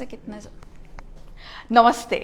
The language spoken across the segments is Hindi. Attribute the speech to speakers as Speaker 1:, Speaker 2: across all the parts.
Speaker 1: से कितने नमस्ते,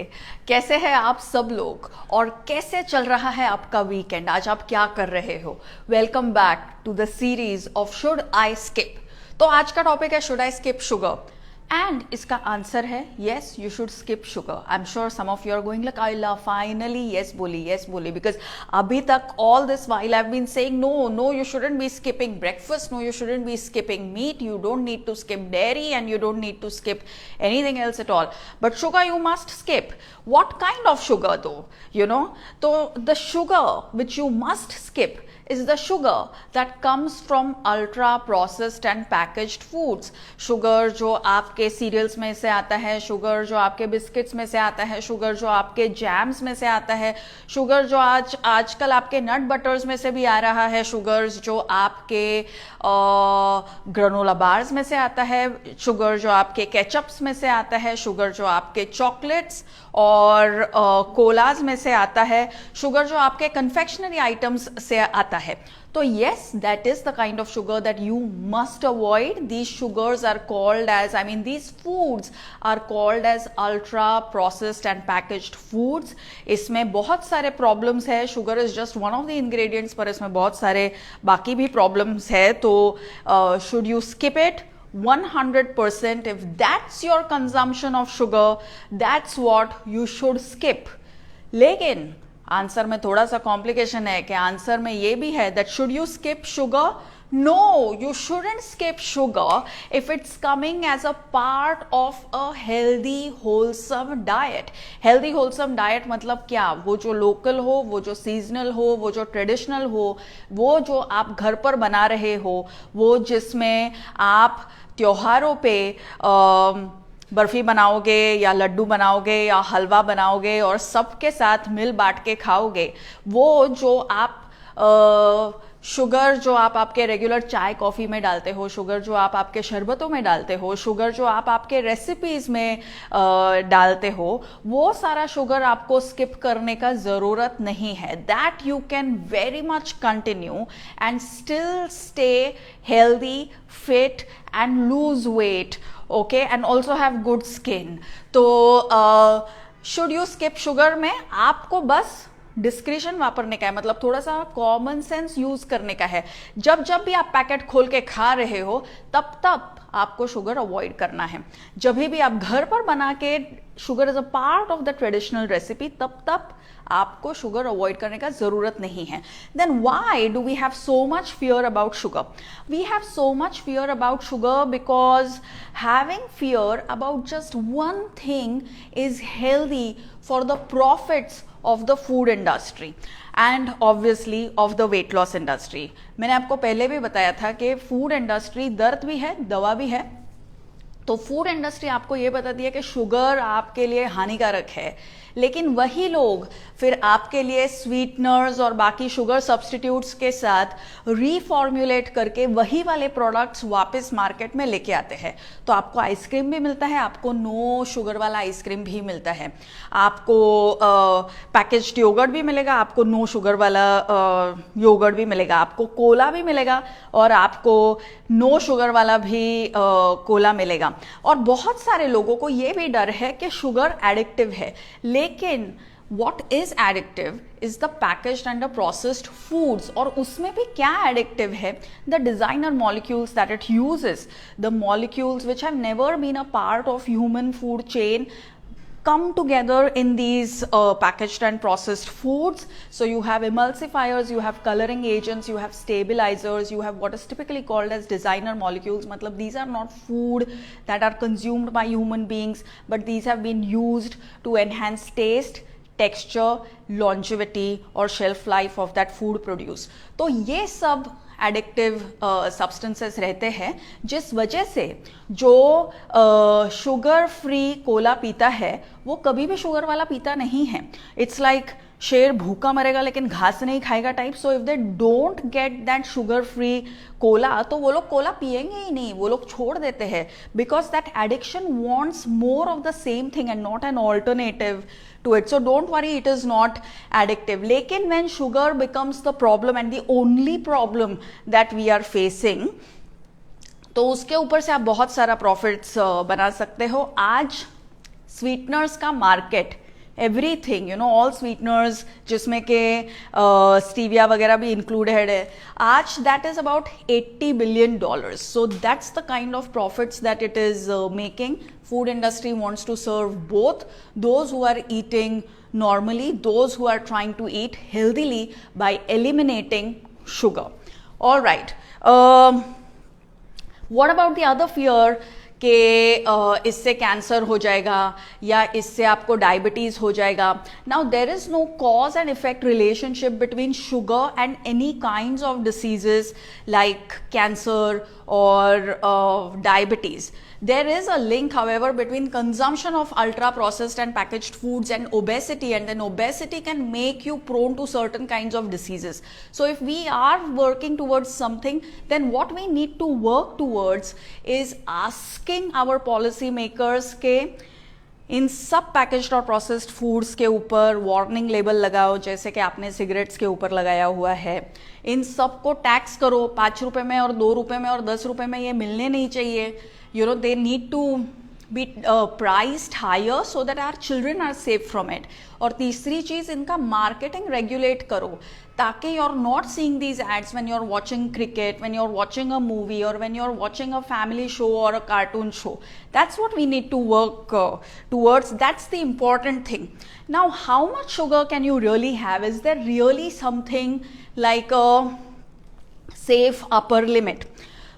Speaker 1: कैसे हैं आप सब लोग और कैसे चल रहा है आपका वीकेंड? आज आप क्या कर रहे हो? Welcome back to the series of should I skip. तो आज का टॉपिक है should I skip sugar, and इसका आंसर है yes, you should skip sugar. I am sure some of you are going like आइला फाइनली यस बोली, बिकॉज अभी तक all this while I have been saying no you shouldn't be skipping breakfast, no you shouldn't be skipping meat, you don't need to skip dairy and you don't need to skip anything else at all, but sugar you must skip. What kind of sugar though, you know? So the sugar which you must skip is the sugar that comes from ultra processed and packaged foods. Sugar जो आपके सीरियल्स में से आता है, शुगर जो आपके बिस्किट्स में से आता है, शुगर जो आपके जैम्स में से आता है, शुगर जो आजकल आपके नट बटर्स में से भी आ रहा है, शुगर्स जो आपके ग्रेनोला बार्स में से आता है, शुगर जो आपके केचप्स में से आता है, शुगर जो आपके चॉकलेट्स और कोलाज में से आता है, शुगर जो आपके कन्फेक्शनरी आइटम्स से आता है। तो yes, that is the kind of sugar that you must avoid. These sugars are called as, I mean, these foods are called as ultra processed and packaged foods. इसमें बहुत सारे problems है, sugar is just one of the ingredients, पर इसमें बहुत सारे बाकी भी problems है, तो should you skip it? 100%. If that's your consumption of sugar, that's what you should skip. लेकिन आंसर में थोड़ा सा कॉम्प्लिकेशन है कि आंसर में ये भी है that should you skip sugar? No, you shouldn't skip sugar if it's coming as a part of a healthy wholesome diet. Healthy wholesome diet मतलब क्या? वो जो लोकल हो, वो जो सीजनल हो, वो जो ट्रेडिशनल हो, वो जो आप घर पर बना रहे हो, वो जिसमें आप त्योहारों पे बर्फी बनाओगे या लड्डू बनाओगे या हलवा बनाओगे और सबके साथ मिल बांट के खाओगे। वो जो आप शुगर जो आप आपके रेगुलर चाय कॉफ़ी में डालते हो, शुगर जो आप आपके शरबतों में डालते हो, शुगर जो आप आपके रेसिपीज़ में डालते हो, वो सारा शुगर आपको स्किप करने का ज़रूरत नहीं है। That you can very much continue and still stay healthy, fit and lose weight, okay, and also have good skin. तो शुड यू स्किप शुगर में आपको बस डिस्क्रिशन वापरने का है, मतलब थोड़ा सा कॉमन सेंस यूज करने का है। जब जब भी आप पैकेट खोल के खा रहे हो तब तब आपको शुगर अवॉइड करना है। जब भी आप घर पर बना के sugar is a part of the traditional recipe, तब तब आपको शुगर अवॉइड करने का जरूरत नहीं है। Then why do we have so much fear about sugar? We have so much fear about sugar because having fear about just one thing is healthy for the profits of the food industry and obviously of the weight loss industry. मैंने आपको पहले भी बताया था कि फूड इंडस्ट्री दर्द भी है, दवा भी है। तो फूड इंडस्ट्री आपको ये बताती है कि शुगर आपके लिए हानिकारक है, लेकिन वही लोग फिर आपके लिए स्वीटनर्स और बाकी शुगर सब्सटीट्यूट्स के साथ रीफॉर्मुलेट करके वही वाले प्रोडक्ट्स वापस मार्केट में लेके आते हैं। तो आपको आइसक्रीम भी मिलता है, आपको नो शुगर वाला आइसक्रीम भी मिलता है, आपको पैकेज्ड योगर्ट भी मिलेगा, आपको नो शुगर वाला योगर्ट भी मिलेगा, आपको कोला भी मिलेगा और आपको नो शुगर वाला भी कोला मिलेगा। और बहुत सारे लोगों को ये भी डर है कि शुगर एडिक्टिव है, लेकिन what is addictive is the packaged and the processed foods। और उसमें भी क्या addictive है? The designer molecules that it uses, the molecules which have never been a part of human food chain come together in these packaged and processed foods. So you have emulsifiers, you have coloring agents, you have stabilizers, you have what is typically called as designer molecules। मतलब these are not food that are consumed by human beings, but these have been used to enhance taste, texture, longevity और shelf life of that food produce. तो ये सब एडिक्टिव सब्सटेंसेस रहते हैं, जिस वजह से जो शुगर फ्री कोला पीता है वो कभी भी शुगर वाला पीता नहीं है। इट्स लाइक शेर भूखा मरेगा लेकिन घास नहीं खाएगा type. So if they don't get that sugar free Cola, तो वो लोग कोला पिएंगे ही नहीं, वो लोग छोड़ देते हैं, because that addiction wants more of the same thing and not an alternative to it. So don't worry, it is not addictive. लेकिन when sugar becomes the problem and the only problem that we are facing, तो उसके ऊपर से आप बहुत सारा प्रॉफिट्स बना सकते हो। आज स्वीटनर्स का मार्केट, एवरीथिंग, ऑल स्वीटनर्स जिसमें के स्टीविया वगैरह भी इंक्लूडेड है, आज that is about $80 billion। So that's the kind of profits that it is making. Food industry wants to serve both those who are eating normally, those who are trying to eat healthily by eliminating sugar. All right. What about the other fear कि इससे कैंसर हो जाएगा या इससे आपको डायबिटीज हो जाएगा? Now there is no cause and effect relationship between sugar and any kinds of diseases like cancer और diabetes. There is a link, however, between consumption of ultra processed and packaged foods and obesity, and then obesity can make you prone to certain kinds of diseases. So if we are working towards something, then what we need to work towards is asking our policy makers के इन सब पैकेज्ड और प्रोसेस्ड फूड्स के ऊपर वार्निंग लेबल लगाओ, जैसे कि आपने सिगरेट्स के ऊपर लगाया हुआ है। इन सब को टैक्स करो, 5 रुपए में और 2 रुपए में और 10 रुपए में ये मिलने नहीं चाहिए। they need to be priced higher so that our children are safe from it. और तीसरी चीज, इनका मार्केटिंग रेगुलेट करो ताकि you're not seeing these ads when you're watching cricket, when you're watching a movie, or when you're watching a family show or a cartoon show. That's what we need to work towards. That's the important thing. Now, how much sugar can you really have? Is there really something like a safe upper limit?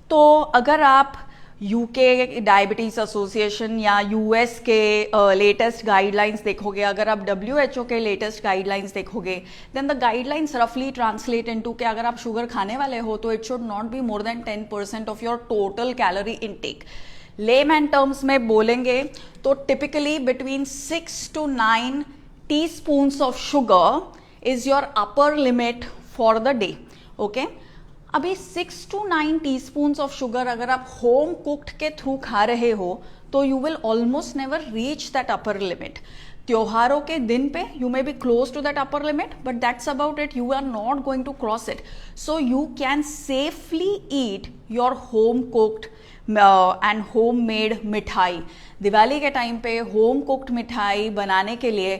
Speaker 1: तो अगर आप यूके डायबिटीज एसोसिएशन या यूएस के लेटेस्ट गाइडलाइंस देखोगे, अगर आप WHO के लेटेस्ट गाइडलाइंस देखोगे, देन द गाइडलाइंस रफली ट्रांसलेट इनटू कि अगर आप शुगर खाने वाले हो तो it should not be more than 10% of your total calorie intake. Layman terms में बोलेंगे तो typically between 6 to 9 teaspoons of sugar is your upper limit for the day. Okay, अभी 6 to 9 teaspoons ऑफ शुगर अगर आप होम कुक्ड के थ्रू खा रहे हो तो you will almost never reach that upper limit. त्योहारों के दिन पे you may be close to that upper limit, but that's about it, you are not going to cross it. So you can safely eat your home cooked and home made मिठाई। दिवाली के टाइम पे होम कुक्ड मिठाई बनाने के लिए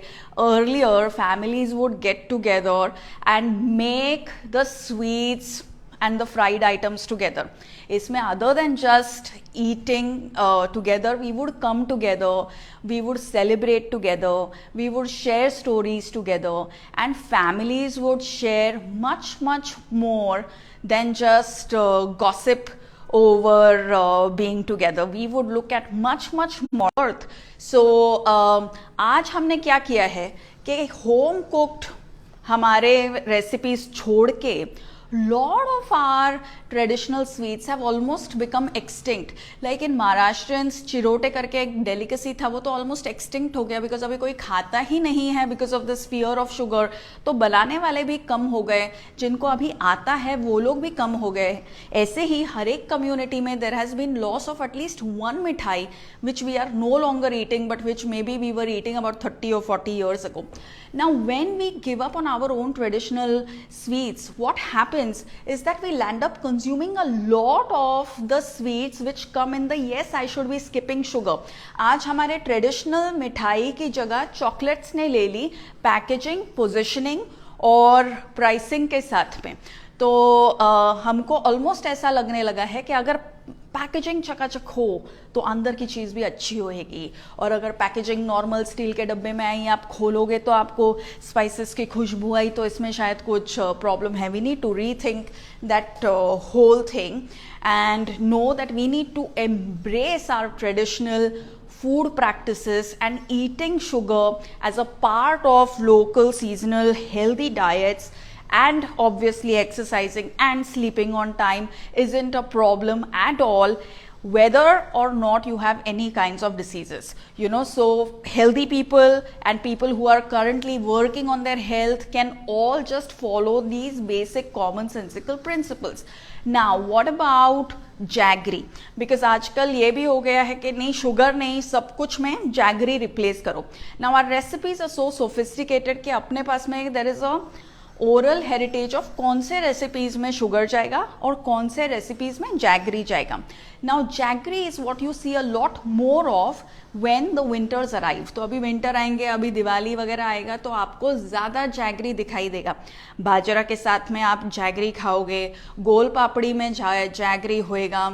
Speaker 1: earlier families would get together and make the sweets and the fried items together. इसमें other than just eating together, we would come together, we would celebrate together, we would share stories together, and families would share much more than just gossip over being together. We would look at much more worth. So आज हमने क्या किया है कि home cooked हमारे recipes छोड़ के lot of our traditional sweets have almost become extinct. Like in Maharashtrians, chirote करके एक delicacy था, वो तो almost extinct हो गया because अभी कोई खाता ही नहीं है because of this fear of sugar. तो बनाने वाले भी कम हो गए, जिनको अभी आता है वो लोग भी कम हो गए। ऐसे ही हर एक community में there has been loss of at least one मिठाई which we are no longer eating, but which maybe we were eating about 30 or 40 years ago. Now, when we give up on our own traditional sweets, what happens is that we'll end up consuming a lot of the sweets which come in the yes, I should be skipping sugar. आज हमारे ट्रेडिशनल मिठाई की जगह चॉकलेट्स ने ले ली पैकेजिंग, पोजिशनिंग और प्राइसिंग के साथ में। तो हमको ऑलमोस्ट ऐसा लगने लगा है कि अगर पैकेजिंग चकाचक हो तो अंदर की चीज़ भी अच्छी होएगी, और अगर पैकेजिंग नॉर्मल स्टील के डब्बे में आई, आप खोलोगे तो आपको स्पाइसेस की खुशबू आई तो इसमें शायद कुछ प्रॉब्लम है। We need to rethink that whole thing and know that we need to embrace our traditional food practices and eating sugar as a part of local seasonal healthy diets, and obviously exercising and sleeping on time isn't a problem at all, whether or not you have any kinds of diseases. So healthy people and people who are currently working on their health can all just follow these basic commonsensical principles. Now, what about jaggery? Because आजकल ये भी हो गया है कि नहीं, शुगर नहीं, सब कुछ में जैगरी रिप्लेस करो। Now our recipes are so sophisticated कि अपने पास में there is a oral heritage of कौन से रेसिपीज में शुगर जाएगा और कौन से रेसिपीज में जैगरी जाएगा। Now jaggery is what you see a lot more of when the winters arrive. तो अभी विंटर आएंगे, अभी दिवाली वगैरह आएगा तो आपको ज़्यादा जैगरी दिखाई देगा। बाजरा के साथ में आप जैगरी खाओगे, गोल पापड़ी में जैगरी होएगा,